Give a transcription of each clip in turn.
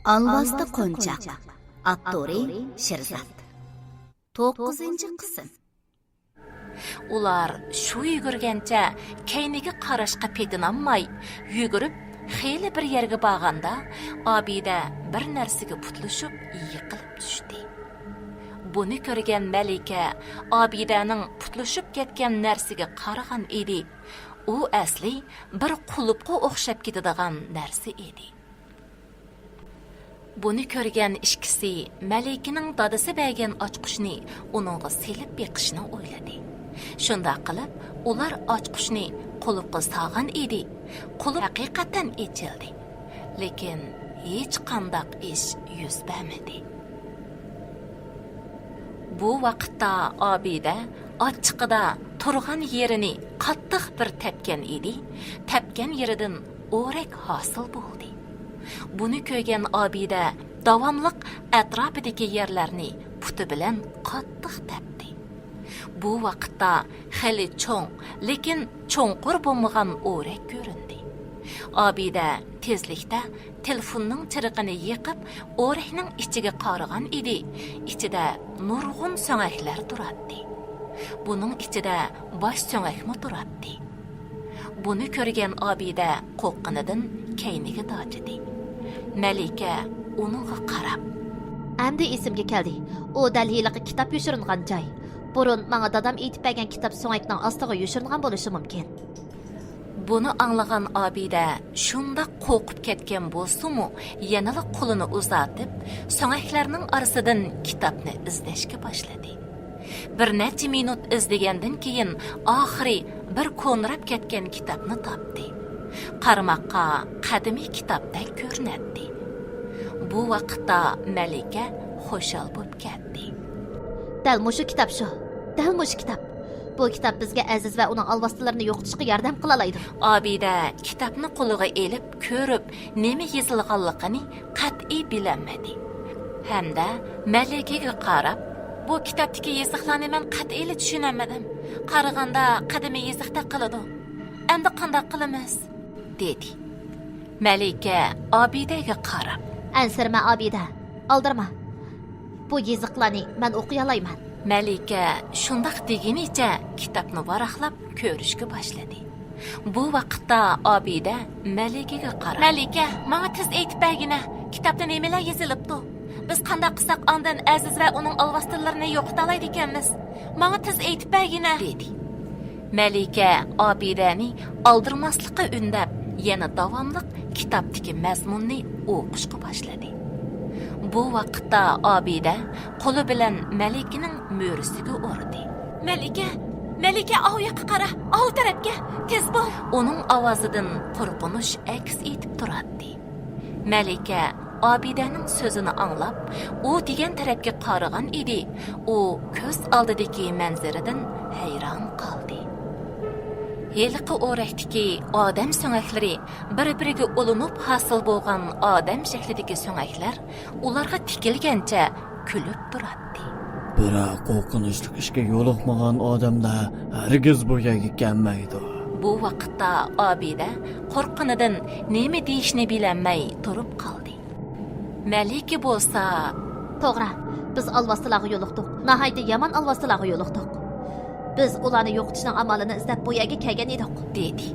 Alvasti Qo'nchoq. Attori Sherzod. 9-qism. Ular shu yugurgancha keyniga qarashqa petinolmay, yugurib xeyli bir yerga borganda, Obida bir narsaga putlashib, yiqilib tushdi. Buni ko'rgan Malika Obidaning putlashib ketgan narsaga qaragan edi. U asli bir qulupga o'xshab ketadigan narsa edi. Buni ko'rgan ishkisi Malikaning dadasi bergan ochqushni uningga selib beqishni o'yladi. Shunda qilib, ular ochqushni qulupga solgan edi. Qulup haqiqatan echildi. Lekin hech qanday ish yuz bermadi. Bu vaqtda Obida ochiqida turgan yerini qattiq bir tepgan edi. Tepgan yeridan o'rak hosil bo'ldi. Buni ko'rgan Obida davomliq atrofidagi yerlarni puti bilan qattiq tepdi. Bu vaqtda xeli cho'ng, lekin cho'nqur bo'lmagan o'rak ko'rindi. Obida tezlikda telefonning chiriqini yiqib, o'rakning ichiga qaragan edi. Ichida nurg'un so'ngaklar turardi. Buning ichida bosh so'ngakmi turardi. Buni ko'rgan Obida qo'rqqanidan keyniga dojidi. Malika uningga qarab, "Endi esimga keldi. O daliliqi kitob yoshiringan joy. Burun menga dadam aytib bergan kitob so'ngakning ostiga yoshiringan bo'lishi mumkin." Buni anglagan Obida shunda qo'rqib ketgan bo'lsa-mu, yanada qo'lini uzatib, so'ngaklarning orasidan kitobni izlashga boshladi. Bir necha minut izlagandan keyin oxiri bir ko'nrab ketgan kitobni topdi. Qarmoqqa qadimiy kitobdek ko'rinadi. Bu vaqtda Malika xo'shal bo'lib ketdi. Dal mushu kitob shu. Dal mushu kitob. Bu kitob bizga aziz va uning alvastilarini yo'qotishga yordam qila oladi. Obida kitobni qo'liga elib, ko'rib, nima yozilganligini qat'iy bilolmadi. Hamda Malikaga qarab, "Bu kitobdagi yoziqlarni men qat'iy tushunamadim. Qaraganda qadimiy yoziqda qiladi. Endi qanday qilamiz?" dedi. Malika Obidaga qarab, "Ansirma Obida, aldirma. Bu yoziqlarni men o'qiy olmayman." Malika shundaq deginicha kitobni varaqlab ko'rishga boshladi. Bu vaqtda Obida Malikaga qarab, "Malika, menga tez aytib bergina, kitobda nimalar yozilibdi? Biz qanday qilsak ondan aziz va uning alvastilarini yo'qota oladi ekanmiz? Menga tez aytib bergina" dedi. Malika Obidani aldirmaslikqa undab, yana davomliq kitobdagi mazmunni o'qishga boshladi. Bu vaqtda Obida qo'li bilan Malikaning mo'risiga urdi. Malika, o yoqqa qara, o tarafga, tez bo'l." Uning ovozidan qo'rqinish aks etib turardi. Malika Obidaning so'zini anglab, u degan tarafga qaragan edi. U ko'z oldidagi manzaradan hayron qoldi. Yeliqi o'rakdagi odam so'ngaklari bir-biriga ulanib hosil bo'lgan odam shaklidagi so'ngaklar ularga tikilgancha kulib turardi. Biroq qo'rqinchli ishga yo'liqmagan odamlar hargiz bu yerga kelmaydi. Bu vaqtda Obida qo'rqqanidan nima deyishni bilolmay turib qoldi. Malika bo'lsa, "To'g'ri, biz alvastilarga yo'liqdik. Nihoyatda yomon alvastilarga yo'liqdik. Biz ularni yo'qotishning amalini izlab bu yerga kelgan edik" dedi.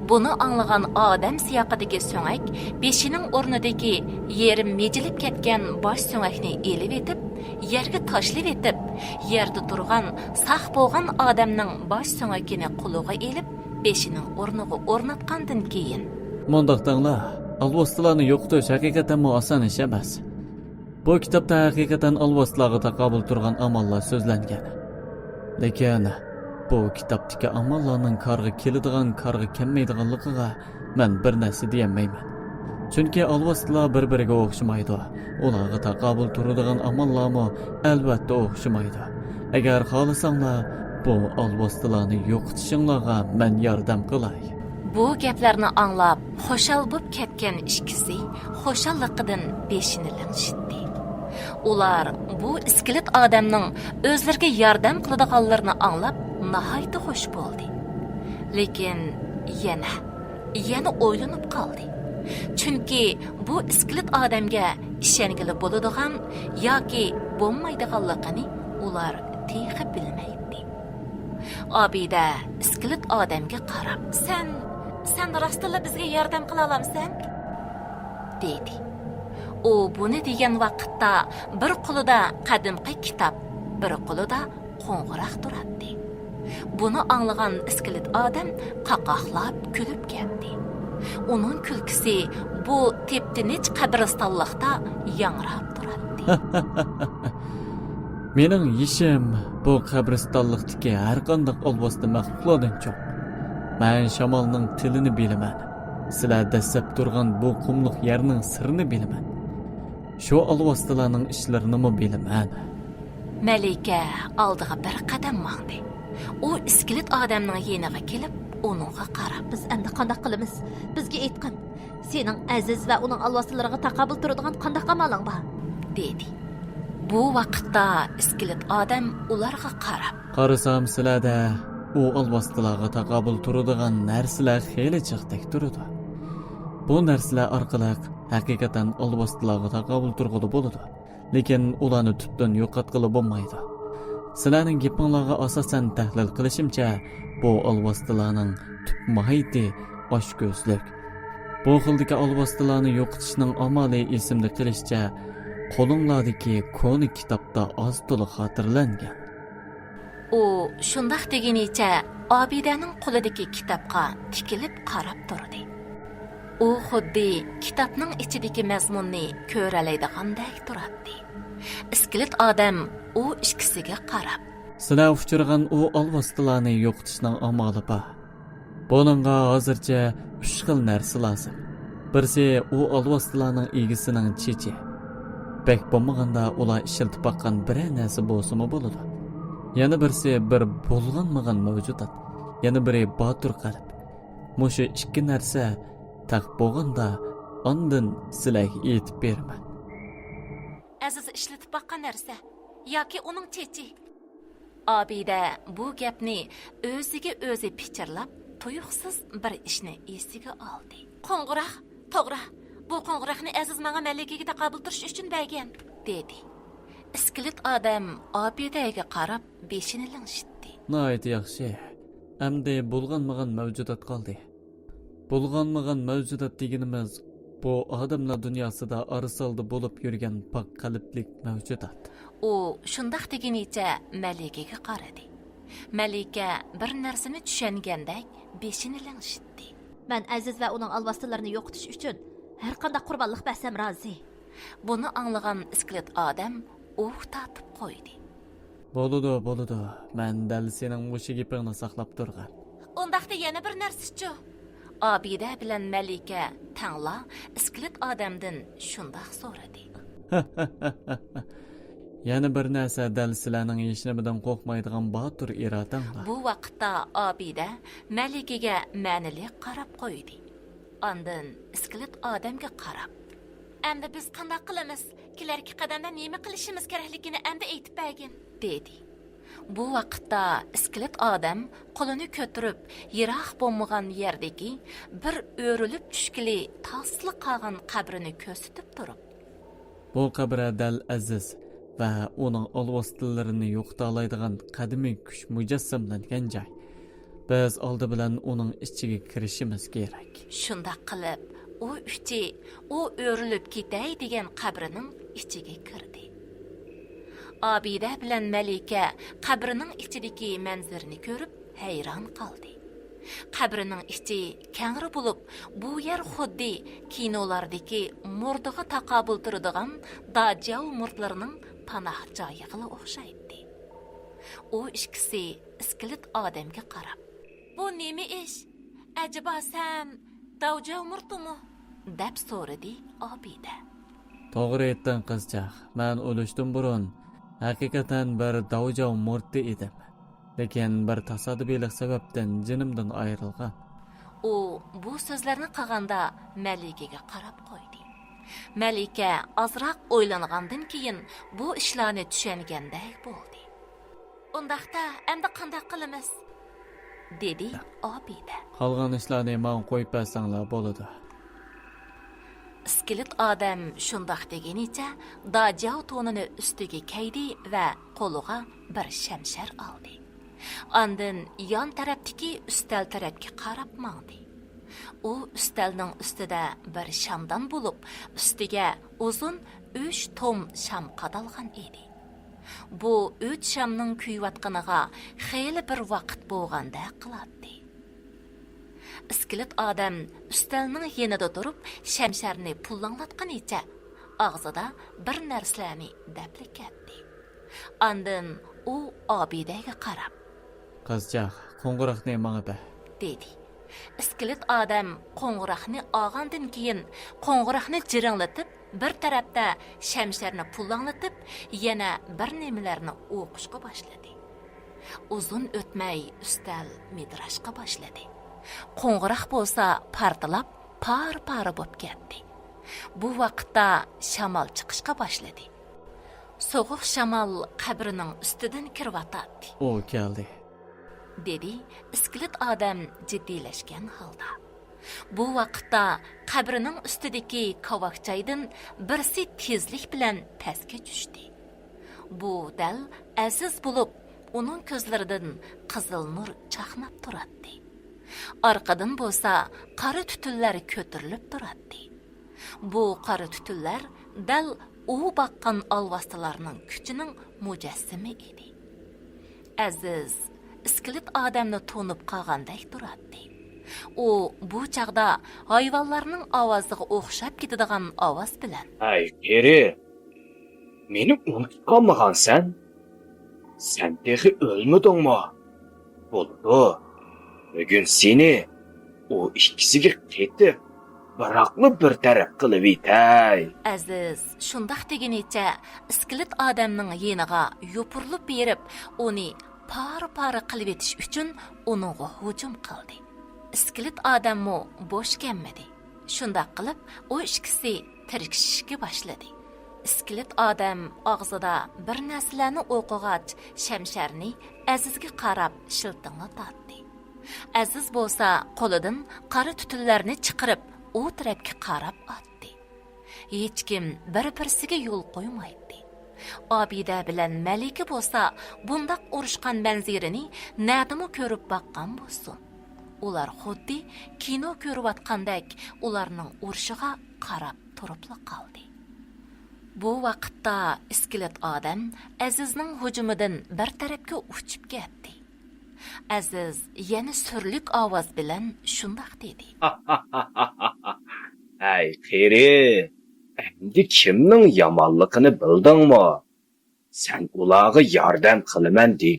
Buni anglagan odam siyoqidagi so'ngak beshining o'rnidagi yerim mejilib ketgan bosh so'ngakni elib etib, yerga tashlab etib, yerda turgan saq bo'lgan odamning bosh so'ngakini qo'liga elib, beshining o'rniga o'rnatgandan keyin, "Mondaqdanglar, alvastilarni yo'qotish haqiqatan oson ish emas. Bu kitobda haqiqatan alvastilarga taqobil turgan amallar so'zlangan. Lekin bu kitobdagi amallarning qarg'i keladigan, qarg'i kelmaydiganligiga men bir narsa deyolmayman. Chunki alvastilar bir-biriga o'xshamaydi. Ularga taqobil turadigan amallarmi albatta o'xshamaydi. Agar xohlasanglar, bu alvastilarni yo'qotishinglarga men yordam qilay." Bu gaplarni anglab, xo'shal bo'lib ketgan ishkisi xo'shalliqidan beshini langshitdi. Ular bu iskilit odamning o'zlariga yordam qiladiganlarini anglab, nihoyatda xush bo'ldi. Lekin yana o'ylanib qoldi. Chunki bu iskelet odamga ishongili bo'ladigan yoki bo'lmaydiganligini ular texi bilmaydi. Obida iskelet odamga qarab, sen rostla bizga yordam qila olamsan? dedi. U buni degan vaqtda bir qo'lida qadimgi kitob, bir qo'lida qo'ng'iroq turardi. Buni anglagan iskelet odam qaqoqlab kulib ketdi. Uning kulkisi bu teptinich qabristonlikda yangrab turardi. Mening yishim bu qabristonlikdagi har qanday olvosli maxluqlardan cho'q. Men shamolning tilini bilaman. Sizlar dastlab turgan bu qumliq yerning sirini bilaman. Shu olvoslarning ishlarini bilaman. Malika oldiga bir qadam mangdi. U iskelet odamning yeniga kelib, uningga qarab, Biz endi qanday qilamiz? Bizga aytqin. Sening aziz va uning alvostilariga taqobil turadigan qanday amaling bor? dedi. Bu vaqtda iskelet odam ularga qarab, Qarasam sizlarda u olvoslarga taqobil turadigan narsalar xeyli chiqdik turadi. Bu narsalar orqali haqiqatan olvoslarga taqobil turg'udi bo'ladi. Lekin ularni tubdan yo'qotqili bo'lmaydi. Sizlarning gapinglarga asosan tahlil qilishimcha, bu olvoslarning tub mohiyati oshko'zlik. Bu xildagi olvoslarni yo'qotishning amaliy esimda qilishcha, qo'linglardagi koni kitobda oz to'liq xotirlangan. u shundoq deganicha Obidaning qo'lidagi kitobga tikilib qarab turdi. U xuddi kitobning ichidagi mazmunni ko'ralaydigandek turardi. Iskelet odam u ikkisiga qarab, Sizlar uchirgan u olvoslarni yo'qotishning amali bor. Buningga hozircha 3 xil narsa lozim. Birisi u olvoslarning egisining chechi. Bek bo'lmaganda ular ishiltib baqqan bir narsa bo'lsa-mu bo'ladi. Yana birisi bir bo'lganmagan mavjudot, yana biri botur qalb. Mushu ikki narsa taq bo'lganda ondan sizlarga aytib beraman. aziz ishlatib baqqan narsa yoki uning chechi. Obida bu gapni o'ziga o'zi pichirlab, tuyuqsiz bir ishni esiga oldi. Qo'ng'iroq, to'g'ri. Bu qo'ng'iroqni aziz menga malikaga taqobil turish uchun bergan, dedi. Iskelet odam Obidaga qarab beshini lingshitdi. Nihoyat yaxshi. Endi bo'lganmagan mavjudot qoldi. Bo'lganmagan mavjudot deganimiz bu odamlar dunyosida arisalda bo'lib yurgan pok qalblik mavjudot. U shundoq deganicha malikaga qaradi. Malika bir narsani tushungandek beshini lingshitdi. Men aziz va uning alvoslilarini yo'qotish uchun har qanday qurbonlik bersam rozi. Buni anglagan iskelet odam tatib qo'ydi. Bo'ladi. Men dal sening o'sha gapingni saqlab turgan. Undaqda yana bir narsa-chi. Obida bilan Malika tangla iskelet odamdan shundoq so'radi. Yana bir narsa dal sizlarning yashnabidan qo'rqmaydigan botur irodang bor. Bu vaqtda Obida Malikaga ma'nili qarab qo'ydi. Ondan iskelet odamga qarab, "Endi biz qanday qilamiz? Kelarki qadamda nima qilishimiz kerakligini endi aytib bergin", dedi. Bu vaqtda iskelet odam qo'lini ko'tarib, yiroq bo'lmagan yerdagi bir o'rilib tushkili tasli qolgan qabrini ko'rsatib turib, Bu qabr dal aziz va uning olvoslilarini yo'qota oladigan qadimiy kuch mujassamlangan joy. Biz oldi bilan uning ichiga kirishimiz kerak. shundoq qilib, u o'rilib ketay degan qabrining ichiga kirdi. Obida bilan Malika qabrining ichidagi manzarani ko'rib hayron qoldi. Qabrining ichi kengri bo'lib, bu yer xuddi kinolardagi murdiga taqobil turadigan dajav murdlarining panoh joyiga o'xshaydi. U ikkisi iskelet odamga qarab, "Bu nima ish? Ajaba sen dajav murdimi?" deb so'radi Obida. To'g'ri aytding qizchaq. Men o'lishdan burun haqiqatan bir davjav murdi edim. Lekin bir tasodifiylik sababdan jinimdan ayrilgan. U bu so'zlarni qilganda Malikaga qarab qo'ydi. Malika ozroq o'ylangandan keyin bu ishlarni tushungandek bo'ldi. "Undaqda endi qanday qilamiz?" dedi Obida. Qolgan ishlarni men qo'yib bersanglar bo'ladi. iskelet odam shundoq degenicha dajao to'nini ustiga kaydi va qo'liga bir shamshar oldi. Ondan yon tarafdagi ustal tarafga qarab mangdi. U ustalning ustida bir shamdan bo'lib, ustiga uzun 3 tom sham qadalgan edi. Bu 3 shamning kuyayotganiga xeyli bir vaqt bo'lganda qiladi. Iskelet odam ustalning yenida turib, shamsharni pullanglatganicha og'zida bir narsalarni daplikatdi. Ondan u Obidaga qarab, Qizchaq, qo'ng'iroqni menga ber. dedi. Iskelet odam qo'ng'iroqni olgandan keyin qo'ng'iroqni jiringlatib, bir tarafda shamsharni pullanglatib, yana bir nimalarni o'qishga boshladi. Uzun o'tmay ustal midrashga boshladi. Qo'ng'iroq bo'lsa partilab, par-par bo'lib ketdi. Bu vaqtda shamol chiqishga boshladi. So'g'uq shamol qabrining ustidan kiryotdi. U keldi. dedi iskelet odam jiddiylashgan holda. Bu vaqtda qabrining ustidagi kovakchaydan birsi tezlik bilan pastga tushdi. Bu dal aziz bo'lib, uning ko'zlaridan qizil nur chaqnab turadi. Orqadan bo'lsa qora tutunlar ko'tarilib turadi. Bu qora tutunlar dal u baqqan alvastalarning kuchining mujassimi edi. Aziz iskelet odamni to'nib qolgandek turadi. U bu chaqda hayvonlarning ovoziga o'xshab ketadigan ovoz bilan: Ay, Peri, meni unutib qolmagansan? Sen texi o'lmadingmi? Bo'ldi. Bugun seni o ikkisiga ketib, biroqli bir taraf qilib etay. Aziz shundoq degenicha iskelet odamning yeniga yopirilib berib, uni par-par qilib etish uchun uningga hujum qildi. Iskelet odammo bo'sh kelmadi. Shundoq qilib, u ikkisi tirkishishga boshladi. Iskelet odam og'zida bir narsalarni o'qig'ach, shamsharni Azizga qarab shiltinglatdi. Aziz bo'lsa qo'lidan qora tutunlarni chiqarib, u tarafga qarab otdi. Hech kim bir-birsiga yo'l qo'ymaydi. Obida bilan Malika bo'lsa, bundaq urushgan manzirini nadimi ko'rib baqqan bo'lsin. Ular xuddi kino ko'rayotgandek ularning urushiga qarab turib qoldi. Bu vaqtda iskelet odam Azizning hujumidan bir tarafga uchib ketdi. Aziz yana surlik ovoz bilan shundoq dedi: Ay, Peri, endi kimning yomonligini bildingmi? Sen ularga yordam qilaman deb